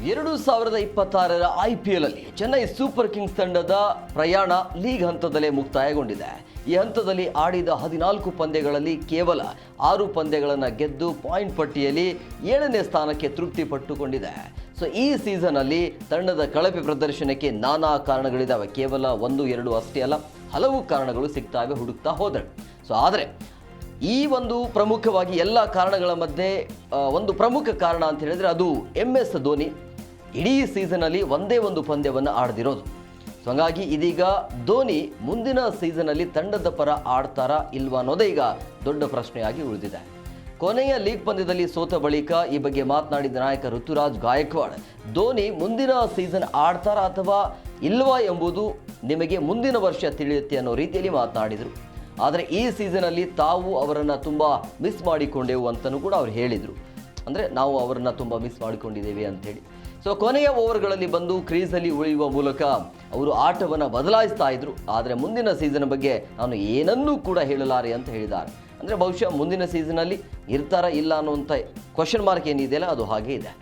2026ರ IPL ಅಲ್ಲಿ Chennai super Kings ತಂಡದ ಪ್ರಯಾಣ ಲೀಗ್ ಹಂತದಲ್ಲೇ ಮುಕ್ತಾಯಗೊಂಡಿದೆ. ಈ ಹಂತದಲ್ಲಿ ಆಡಿದ 14 ಪಂದ್ಯಗಳಲ್ಲಿ ಕೇವಲ 6 ಪಂದ್ಯಗಳನ್ನು ಗೆದ್ದು ಪಾಯಿಂಟ್ ಪಟ್ಟಿಯಲ್ಲಿ 7ನೇ ಸ್ಥಾನಕ್ಕೆ ತೃಪ್ತಿ ಪಟ್ಟುಕೊಂಡಿದೆ. ಸೊ ಈ ಸೀಸನ್ ಅಲ್ಲಿ ತಂಡದ ಕಳಪೆ ಪ್ರದರ್ಶನಕ್ಕೆ ನಾನಾ ಕಾರಣಗಳಿದ್ದಾವೆ. ಕೇವಲ 1-2 ಅಷ್ಟೇ ಅಲ್ಲ, ಹಲವು ಕಾರಣಗಳು ಸಿಗ್ತಾವೆ ಹುಡುಕ್ತಾ ಹೋದರೆ. ಸೊ ಆದರೆ ಈ ಒಂದು ಪ್ರಮುಖವಾಗಿ ಎಲ್ಲ ಕಾರಣಗಳ ಮಧ್ಯೆ ಒಂದು ಪ್ರಮುಖ ಕಾರಣ ಅಂತ ಹೇಳಿದ್ರೆ ಅದು MS ಧೋನಿ ಇಡೀ ಸೀಸನಲ್ಲಿ ಒಂದೇ ಒಂದು ಪಂದ್ಯವನ್ನು ಆಡದಿರೋದು. ಸೊ ಹಾಗಾಗಿ ಇದೀಗ ಧೋನಿ ಮುಂದಿನ ಸೀಸನಲ್ಲಿ ತಂಡದ ಪರ ಆಡ್ತಾರಾ ಇಲ್ವಾ ಅನ್ನೋದೇ ಈಗ ದೊಡ್ಡ ಪ್ರಶ್ನೆಯಾಗಿ ಉಳಿದಿದೆ. ಕೊನೆಯ ಲೀಗ್ ಪಂದ್ಯದಲ್ಲಿ ಸೋತ ಬಳಿಕ ಈ ಬಗ್ಗೆ ಮಾತನಾಡಿದ ನಾಯಕ ಋತುರಾಜ್ ಗಾಯಕ್ವಾಡ್, ಧೋನಿ ಮುಂದಿನ ಸೀಸನ್ ಆಡ್ತಾರಾ ಅಥವಾ ಇಲ್ವಾ ಎಂಬುದು ನಿಮಗೆ ಮುಂದಿನ ವರ್ಷ ತಿಳಿಯುತ್ತೆ ಅನ್ನೋ ರೀತಿಯಲ್ಲಿ ಮಾತನಾಡಿದರು. ಆದರೆ ಈ ಸೀಸನಲ್ಲಿ ತಾವು ಅವರನ್ನು ತುಂಬ ಮಿಸ್ ಮಾಡಿಕೊಂಡೆವು ಅಂತಲೂ ಕೂಡ ಅವ್ರು ಹೇಳಿದರು. ಅಂದರೆ ನಾವು ಅವರನ್ನು ತುಂಬ ಮಿಸ್ ಮಾಡಿಕೊಂಡಿದ್ದೇವೆ ಅಂಥೇಳಿ. ಸೊ ಕೊನೆಯ ಓವರ್ಗಳಲ್ಲಿ ಬಂದು ಕ್ರೀಸಲ್ಲಿ ಉಳಿಯುವ ಮೂಲಕ ಅವರು ಆಟವನ್ನು ಬದಲಾಯಿಸ್ತಾ ಇದ್ರು. ಆದರೆ ಮುಂದಿನ ಸೀಸನ್ ಬಗ್ಗೆ ನಾನು ಏನನ್ನೂ ಕೂಡ ಹೇಳಲಾರೆ ಅಂತ ಹೇಳಿದ್ದಾರೆ. ಅಂದರೆ ಬಹುಶಃ ಮುಂದಿನ ಸೀಸನಲ್ಲಿ ಇರ್ತಾರಾ ಇಲ್ಲ ಅನ್ನುವಂಥ ಕ್ವಶನ್ ಮಾರ್ಕ್ ಏನಿದೆಯಲ್ಲ ಅದು ಹಾಗೆ ಇದೆ.